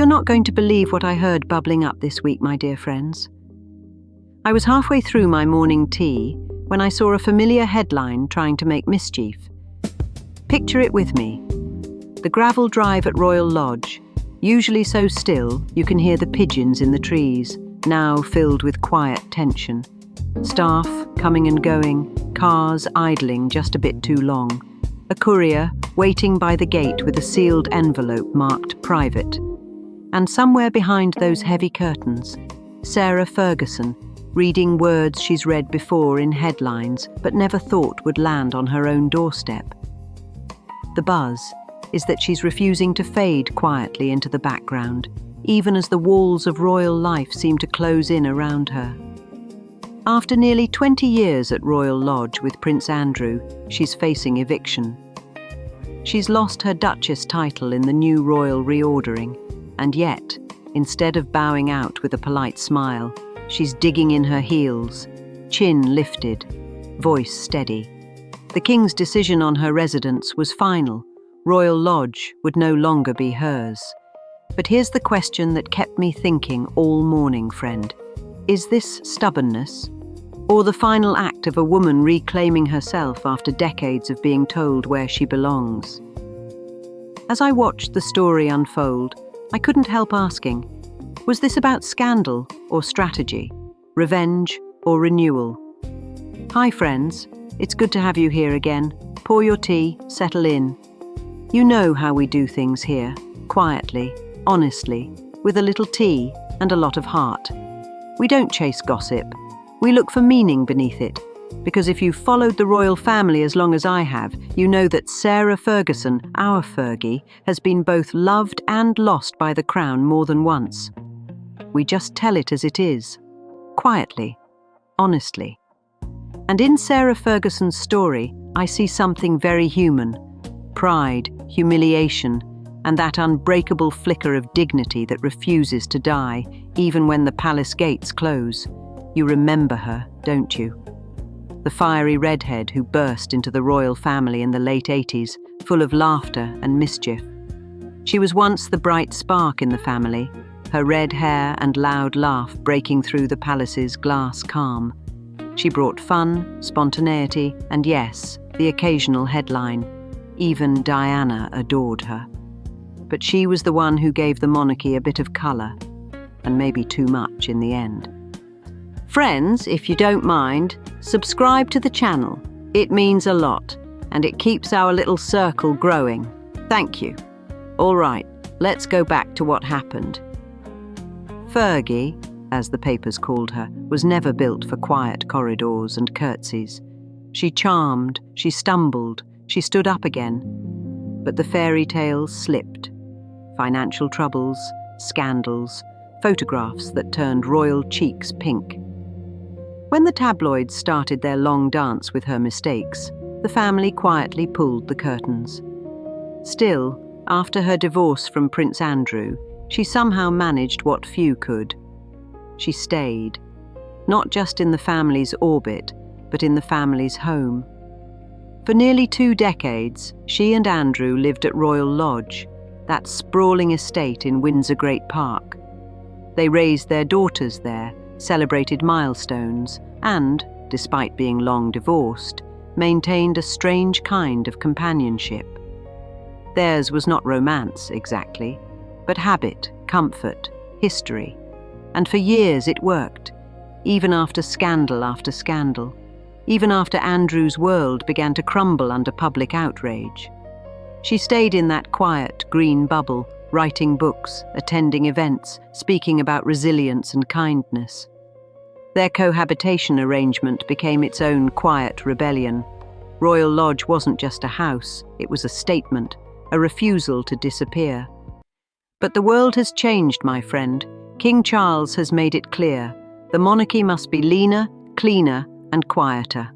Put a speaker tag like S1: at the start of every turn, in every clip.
S1: You're not going to believe what I heard bubbling up this week, my dear friends. I was halfway through my morning tea when I saw a familiar headline trying to make mischief. Picture it with me. The gravel drive at Royal Lodge, usually so still you can hear the pigeons in the trees, now filled with quiet tension. Staff coming and going, cars idling just a bit too long. A courier waiting by the gate with a sealed envelope marked private. And somewhere behind those heavy curtains, Sarah Ferguson, reading words she's read before in headlines but never thought would land on her own doorstep. The buzz is that she's refusing to fade quietly into the background, even as the walls of royal life seem to close in around her. After nearly 20 years at Royal Lodge with Prince Andrew, she's facing eviction. She's lost her Duchess title in the new royal reordering, and yet, instead of bowing out with a polite smile, she's digging in her heels, chin lifted, voice steady. The King's decision on her residence was final. Royal Lodge would no longer be hers. But here's the question that kept me thinking all morning, friend. Is this stubbornness, or the final act of a woman reclaiming herself after decades of being told where she belongs? As I watched the story unfold, I couldn't help asking, was this about scandal or strategy, revenge or renewal? Hi friends, it's good to have you here again. Pour your tea, settle in. You know how we do things here, quietly, honestly, with a little tea and a lot of heart. We don't chase gossip. We look for meaning beneath it. Because if you've followed the royal family as long as I have, you know that Sarah Ferguson, our Fergie, has been both loved and lost by the crown more than once. We just tell it as it is, quietly, honestly. And in Sarah Ferguson's story, I see something very human. Pride, humiliation, and that unbreakable flicker of dignity that refuses to die, even when the palace gates close. You remember her, don't you? The fiery redhead who burst into the royal family in the late 80s, full of laughter and mischief. She was once the bright spark in the family, her red hair and loud laugh breaking through the palace's glass calm. She brought fun, spontaneity, and yes, the occasional headline. Even Diana adored her. But she was the one who gave the monarchy a bit of colour, and maybe too much in the end. Friends, if you don't mind, subscribe to the channel. It means a lot, and it keeps our little circle growing. Thank you. All right, let's go back to what happened. Fergie, as the papers called her, was never built for quiet corridors and curtsies. She charmed, she stumbled, she stood up again. But the fairy tales slipped. Financial troubles, scandals, photographs that turned royal cheeks pink. When the tabloids started their long dance with her mistakes, the family quietly pulled the curtains. Still, after her divorce from Prince Andrew, she somehow managed what few could. She stayed, not just in the family's orbit, but in the family's home. For nearly 2 decades, she and Andrew lived at Royal Lodge, that sprawling estate in Windsor Great Park. They raised their daughters there, celebrated milestones, and, despite being long divorced, maintained a strange kind of companionship. Theirs was not romance, exactly, but habit, comfort, history. And for years it worked, even after scandal after scandal, even after Andrew's world began to crumble under public outrage. She stayed in that quiet, green bubble, writing books, attending events, speaking about resilience and kindness. Their cohabitation arrangement became its own quiet rebellion. Royal Lodge wasn't just a house, it was a statement, a refusal to disappear. But the world has changed, my friend. King Charles has made it clear. The monarchy must be leaner, cleaner, and quieter.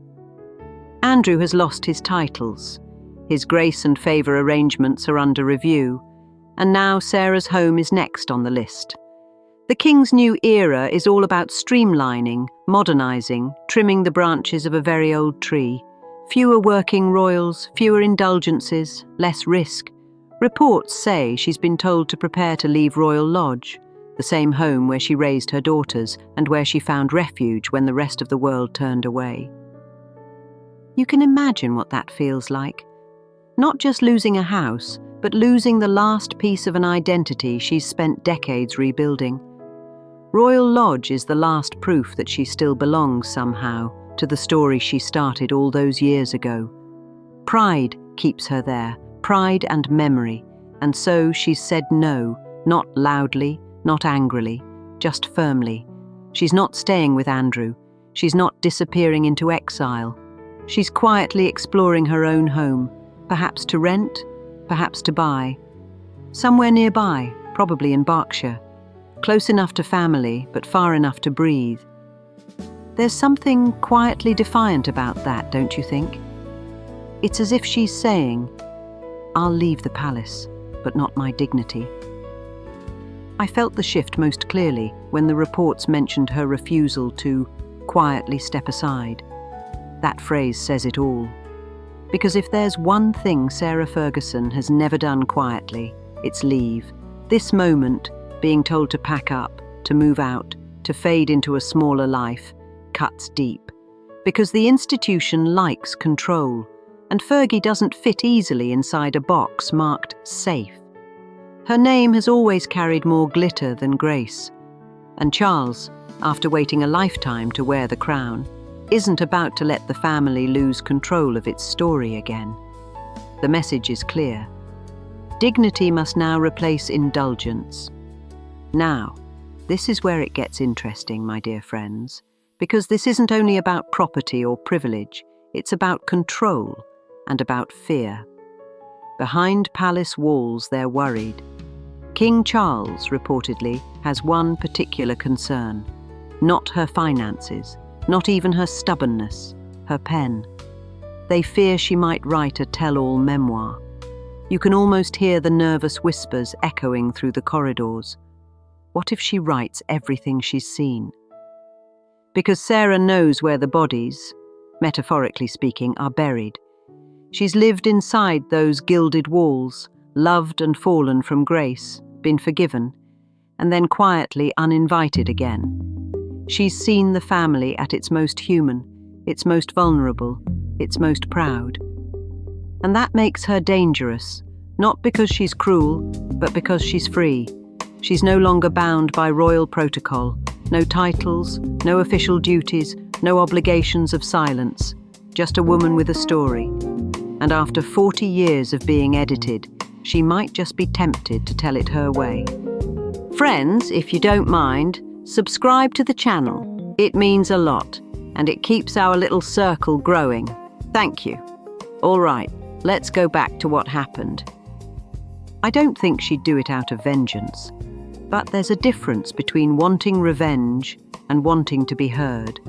S1: Andrew has lost his titles. His grace and favour arrangements are under review, and now Sarah's home is next on the list. The King's new era is all about streamlining, modernising, trimming the branches of a very old tree. Fewer working royals, fewer indulgences, less risk. Reports say she's been told to prepare to leave Royal Lodge, the same home where she raised her daughters and where she found refuge when the rest of the world turned away. You can imagine what that feels like. Not just losing a house, but losing the last piece of an identity she's spent decades rebuilding. Royal Lodge is the last proof that she still belongs somehow to the story she started all those years ago. Pride keeps her there, pride and memory, and so she's said no, not loudly, not angrily, just firmly. She's not staying with Andrew. She's not disappearing into exile. She's quietly exploring her own home, perhaps to rent, perhaps to buy. Somewhere nearby, probably in Berkshire. Close enough to family, but far enough to breathe. There's something quietly defiant about that, don't you think? It's as if she's saying, I'll leave the palace, but not my dignity. I felt the shift most clearly when the reports mentioned her refusal to quietly step aside. That phrase says it all. Because if there's one thing Sarah Ferguson has never done quietly, it's leave. This moment, being told to pack up, to move out, to fade into a smaller life, cuts deep. Because the institution likes control, and Fergie doesn't fit easily inside a box marked safe. Her name has always carried more glitter than grace. And Charles, after waiting a lifetime to wear the crown, isn't about to let the family lose control of its story again. The message is clear. Dignity must now replace indulgence. Now, this is where it gets interesting, my dear friends, because this isn't only about property or privilege, it's about control and about fear. Behind palace walls, they're worried. King Charles, reportedly, has one particular concern, not her finances, not even her stubbornness, her pen. They fear she might write a tell-all memoir. You can almost hear the nervous whispers echoing through the corridors. What if she writes everything she's seen? Because Sarah knows where the bodies, metaphorically speaking, are buried. She's lived inside those gilded walls, loved and fallen from grace, been forgiven, and then quietly uninvited again. She's seen the family at its most human, its most vulnerable, its most proud. And that makes her dangerous, not because she's cruel, but because she's free. She's no longer bound by royal protocol, no titles, no official duties, no obligations of silence, just a woman with a story. And after 40 years of being edited, she might just be tempted to tell it her way. Friends, if you don't mind, subscribe to the channel. It means a lot, and it keeps our little circle growing. Thank you. All right, let's go back to what happened. I don't think she'd do it out of vengeance, but there's a difference between wanting revenge and wanting to be heard.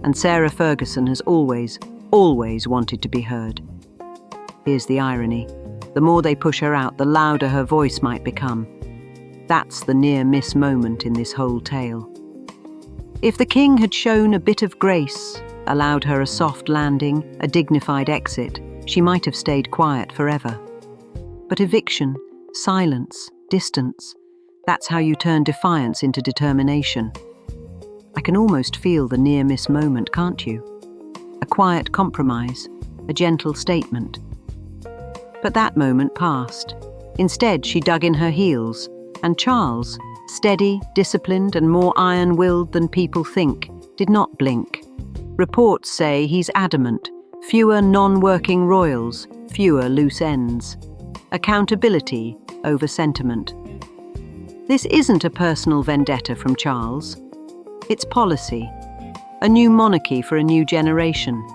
S1: And Sarah Ferguson has always wanted to be heard. Here's the irony. The more they push her out, the louder her voice might become. That's the near-miss moment in this whole tale. If the king had shown a bit of grace, allowed her a soft landing, a dignified exit, she might have stayed quiet forever. But eviction, silence, distance, that's how you turn defiance into determination. I can almost feel the near-miss moment, can't you? A quiet compromise, a gentle statement. But that moment passed. Instead, she dug in her heels, and Charles, steady, disciplined, and more iron-willed than people think, did not blink. Reports say he's adamant. Fewer non-working royals, fewer loose ends. Accountability over sentiment. This isn't a personal vendetta from Charles. It's policy. A new monarchy for a new generation.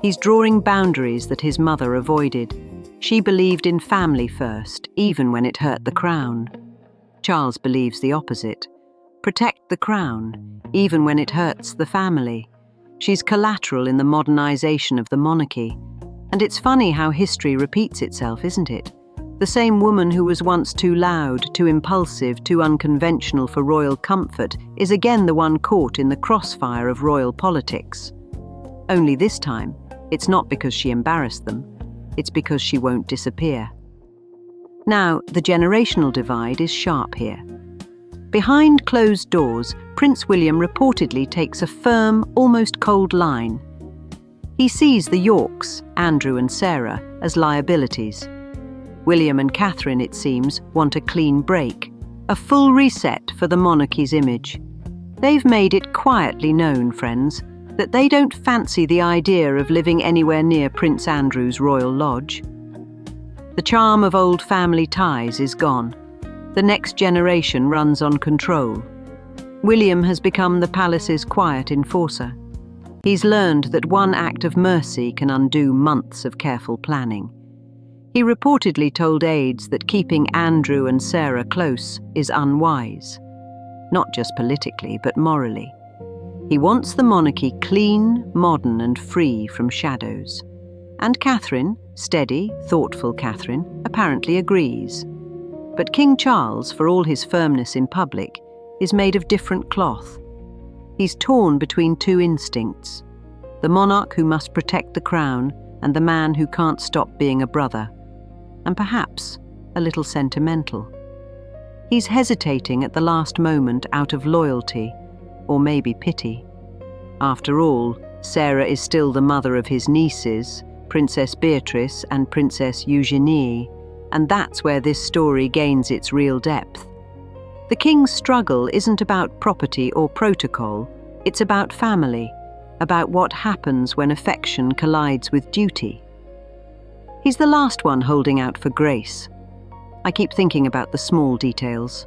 S1: He's drawing boundaries that his mother avoided. She believed in family first, even when it hurt the crown. Charles believes the opposite. Protect the crown, even when it hurts the family. She's collateral in the modernization of the monarchy. And it's funny how history repeats itself, isn't it? The same woman who was once too loud, too impulsive, too unconventional for royal comfort is again the one caught in the crossfire of royal politics. Only this time, it's not because she embarrassed them, it's because she won't disappear. Now, the generational divide is sharp here. Behind closed doors, Prince William reportedly takes a firm, almost cold line. He sees the Yorks, Andrew and Sarah, as liabilities. William and Catherine, it seems, want a clean break, a full reset for the monarchy's image. They've made it quietly known, friends, that they don't fancy the idea of living anywhere near Prince Andrew's royal lodge. The charm of old family ties is gone. The next generation runs on control. William has become the palace's quiet enforcer. He's learned that one act of mercy can undo months of careful planning. He reportedly told aides that keeping Andrew and Sarah close is unwise, not just politically, but morally. He wants the monarchy clean, modern, and free from shadows. And Catherine, steady, thoughtful Catherine, apparently agrees. But King Charles, for all his firmness in public, is made of different cloth. He's torn between two instincts: the monarch who must protect the crown and the man who can't stop being a brother, and perhaps a little sentimental. He's hesitating at the last moment out of loyalty, or maybe pity. After all, Sarah is still the mother of his nieces, Princess Beatrice and Princess Eugenie, and that's where this story gains its real depth. The king's struggle isn't about property or protocol, it's about family, about what happens when affection collides with duty. He's the last one holding out for grace. I keep thinking about the small details.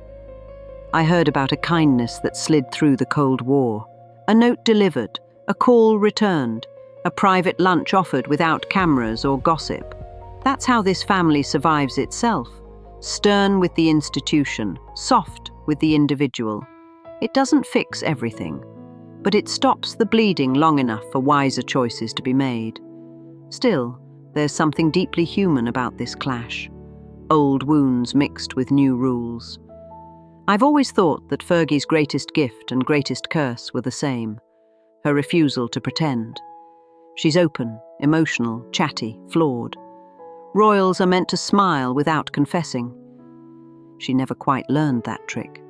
S1: I heard about a kindness that slid through the Cold War, a note delivered, a call returned, a private lunch offered without cameras or gossip. That's how this family survives itself, stern with the institution, soft with the individual. It doesn't fix everything, but it stops the bleeding long enough for wiser choices to be made. Still, there's something deeply human about this clash. Old wounds mixed with new rules. I've always thought that Fergie's greatest gift and greatest curse were the same: her refusal to pretend. She's open, emotional, chatty, flawed. Royals are meant to smile without confessing. She never quite learned that trick.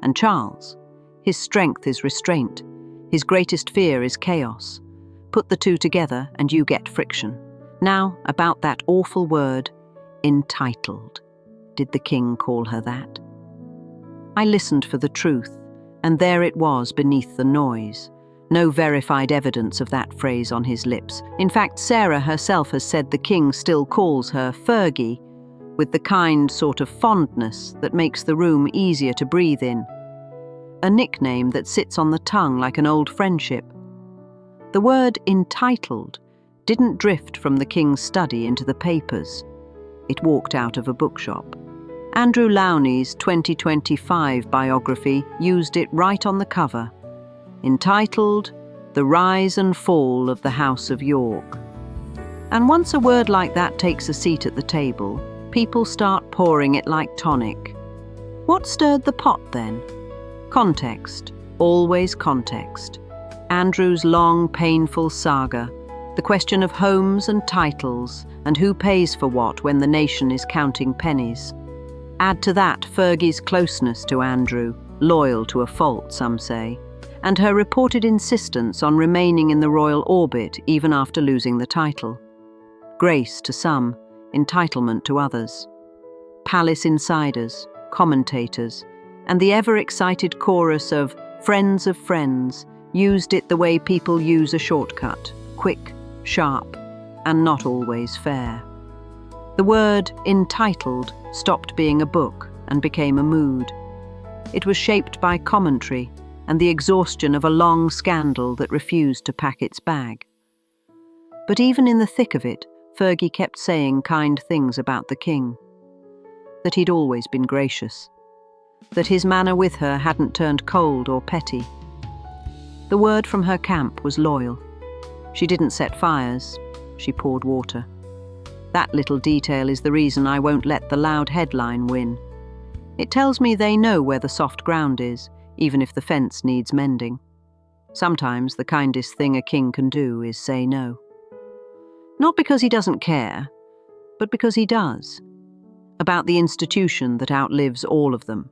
S1: And Charles, his strength is restraint. His greatest fear is chaos. Put the two together and you get friction. Now, about that awful word, entitled. Did the king call her that? I listened for the truth, and there it was beneath the noise. No verified evidence of that phrase on his lips. In fact, Sarah herself has said the king still calls her Fergie, with the kind sort of fondness that makes the room easier to breathe in. A nickname that sits on the tongue like an old friendship. The word entitled didn't drift from the king's study into the papers. It walked out of a bookshop. Andrew Lowney's 2025 biography used it right on the cover. Entitled, The Rise and Fall of the House of York. And once a word like that takes a seat at the table, people start pouring it like tonic. What stirred the pot then? Context, always context. Andrew's long, painful saga, the question of homes and titles, and who pays for what when the nation is counting pennies. Add to that Fergie's closeness to Andrew, loyal to a fault, some say, and her reported insistence on remaining in the royal orbit even after losing the title. Grace to some, entitlement to others. Palace insiders, commentators, and the ever-excited chorus of friends used it the way people use a shortcut, quick, sharp, and not always fair. The word entitled stopped being a book and became a mood. It was shaped by commentary and the exhaustion of a long scandal that refused to pack its bag. But even in the thick of it, Fergie kept saying kind things about the king. That he'd always been gracious. That his manner with her hadn't turned cold or petty. The word from her camp was loyal. She didn't set fires, she poured water. That little detail is the reason I won't let the loud headline win. It tells me they know where the soft ground is, even if the fence needs mending. Sometimes the kindest thing a king can do is say no. Not because he doesn't care, but because he does. about the institution that outlives all of them.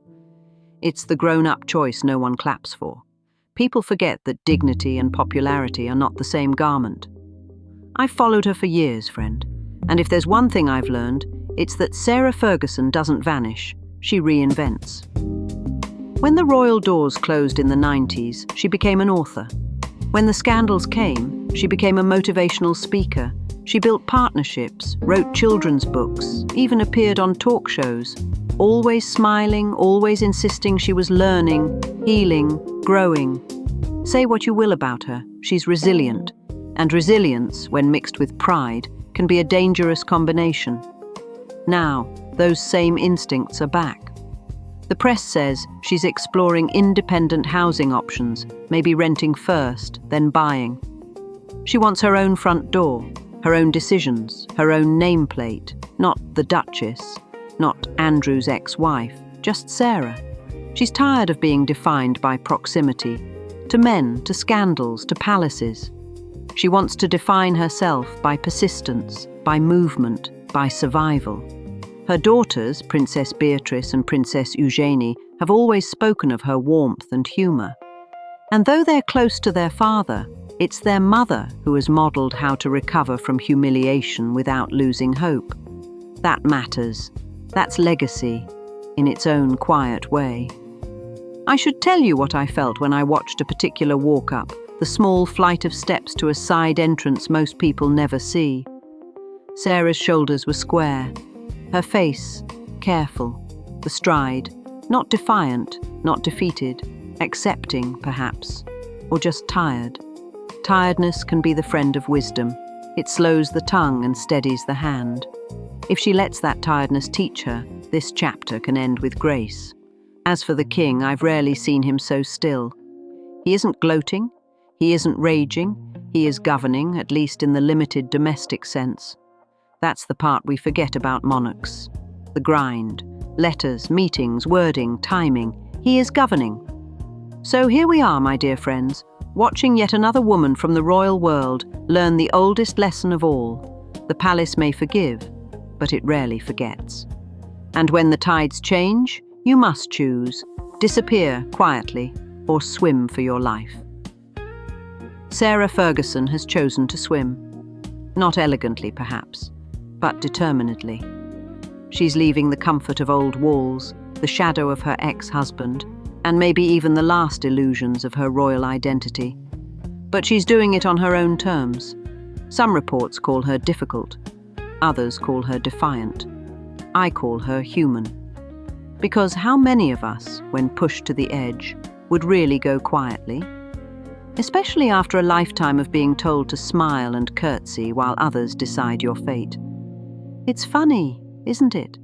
S1: It's the grown-up choice no one claps for. People forget that dignity and popularity are not the same garment. I've followed her for years, friend, and if there's one thing I've learned, it's that Sarah Ferguson doesn't vanish, she reinvents. When the royal doors closed in the 90s, she became an author. When the scandals came, she became a motivational speaker. She built partnerships, wrote children's books, even appeared on talk shows, always smiling, always insisting she was learning, healing, growing. Say what you will about her, she's resilient. And resilience, when mixed with pride, can be a dangerous combination. Now, those same instincts are back. The press says she's exploring independent housing options, maybe renting first, then buying. She wants her own front door, her own decisions, her own nameplate, not the Duchess, not Andrew's ex-wife, just Sarah. She's tired of being defined by proximity, to men, to scandals, to palaces. She wants to define herself by persistence, by movement, by survival. Her daughters, Princess Beatrice and Princess Eugenie, have always spoken of her warmth and humour. And though they're close to their father, it's their mother who has modelled how to recover from humiliation without losing hope. That matters. That's legacy, in its own quiet way. I should tell you what I felt when I watched a particular walk-up, the small flight of steps to a side entrance most people never see. Sarah's shoulders were square, her face careful, the stride, not defiant, not defeated, accepting, perhaps, or just tired. Tiredness can be the friend of wisdom. It slows the tongue and steadies the hand. If she lets that tiredness teach her, this chapter can end with grace. As for the king, I've rarely seen him so still. He isn't gloating, he isn't raging, he is governing, at least in the limited domestic sense. That's the part we forget about monarchs. The grind, letters, meetings, wording, timing. He is governing. So here we are, my dear friends, watching yet another woman from the royal world learn the oldest lesson of all. The palace may forgive, but it rarely forgets. And when the tides change, you must choose, disappear quietly or swim for your life. Sarah Ferguson has chosen to swim. Not elegantly, perhaps, but determinedly. She's leaving the comfort of old walls, the shadow of her ex-husband, and maybe even the last illusions of her royal identity. But she's doing it on her own terms. Some reports call her difficult. Others call her defiant. I call her human. Because how many of us, when pushed to the edge, would really go quietly? Especially after a lifetime of being told to smile and curtsy while others decide your fate. It's funny, isn't it?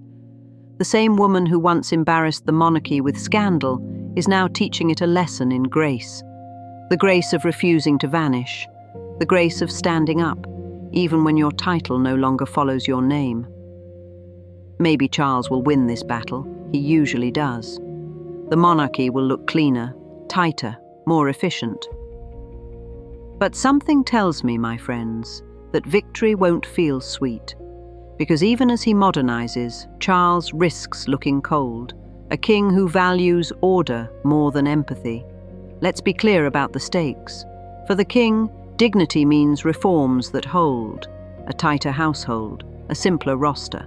S1: The same woman who once embarrassed the monarchy with scandal is now teaching it a lesson in grace. The grace of refusing to vanish. The grace of standing up, even when your title no longer follows your name. Maybe Charles will win this battle. He usually does. The monarchy will look cleaner, tighter, more efficient. But something tells me, my friends, that victory won't feel sweet. Because even as he modernizes, Charles risks looking cold, a king who values order more than empathy. Let's be clear about the stakes. For the king, dignity means reforms that hold, a tighter household, a simpler roster.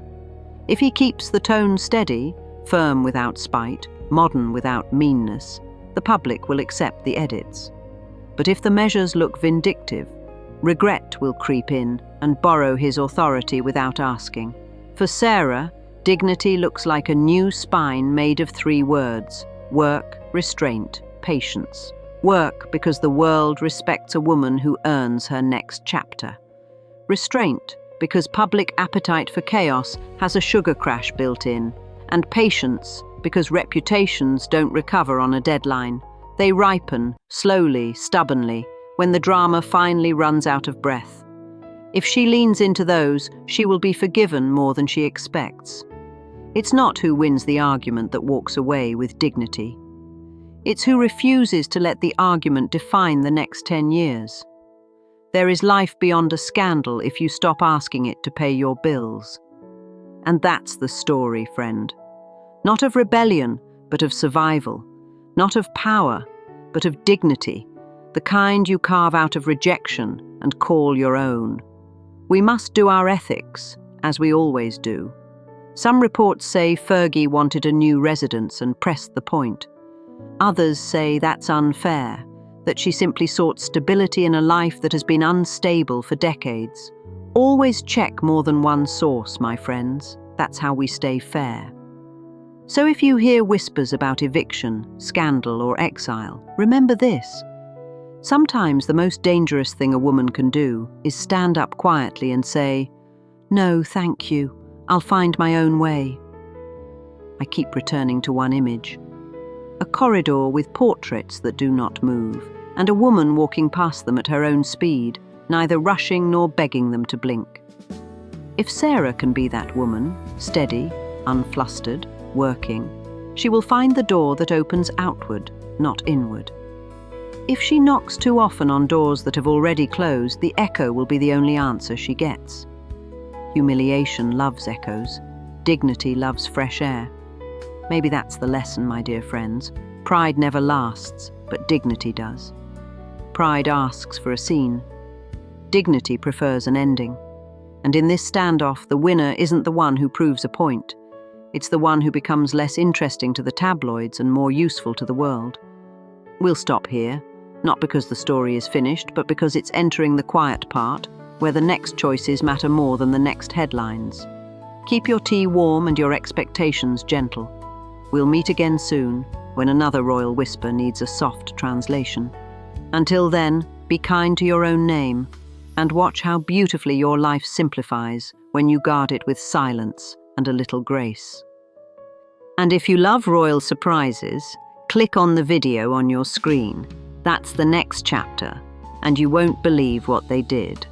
S1: If he keeps the tone steady, firm without spite, modern without meanness, the public will accept the edits. But if the measures look vindictive, regret will creep in and borrow his authority without asking. For Sarah, dignity looks like a new spine made of 3 words: work, restraint, patience. Work because the world respects a woman who earns her next chapter. Restraint because public appetite for chaos has a sugar crash built in. And patience because reputations don't recover on a deadline. They ripen, slowly, stubbornly, when the drama finally runs out of breath. If she leans into those, she will be forgiven more than she expects. It's not who wins the argument that walks away with dignity. It's who refuses to let the argument define the next 10 years. There is life beyond a scandal if you stop asking it to pay your bills. And that's the story, friend. Not of rebellion, but of survival. Not of power, but of dignity, the kind you carve out of rejection and call your own. We must do our ethics, as we always do. Some reports say Fergie wanted a new residence and pressed the point. Others say that's unfair, that she simply sought stability in a life that has been unstable for decades. Always check more than one source, my friends. That's how we stay fair. So if you hear whispers about eviction, scandal, or exile, remember this. Sometimes the most dangerous thing a woman can do is stand up quietly and say, "No, thank you. I'll find my own way." I keep returning to one image. A corridor with portraits that do not move, and a woman walking past them at her own speed, neither rushing nor begging them to blink. If Sarah can be that woman, steady, unflustered, working, she will find the door that opens outward, not inward. If she knocks too often on doors that have already closed, the echo will be the only answer she gets. Humiliation loves echoes. Dignity loves fresh air. Maybe that's the lesson, my dear friends. Pride never lasts, but dignity does. Pride asks for a scene. Dignity prefers an ending. And in this standoff, the winner isn't the one who proves a point. It's the one who becomes less interesting to the tabloids and more useful to the world. We'll stop here, not because the story is finished, but because it's entering the quiet part, where the next choices matter more than the next headlines. Keep your tea warm and your expectations gentle. We'll meet again soon, when another royal whisper needs a soft translation. Until then, be kind to your own name, and watch how beautifully your life simplifies when you guard it with silence and a little grace. And if you love royal surprises, click on the video on your screen. That's the next chapter, and you won't believe what they did.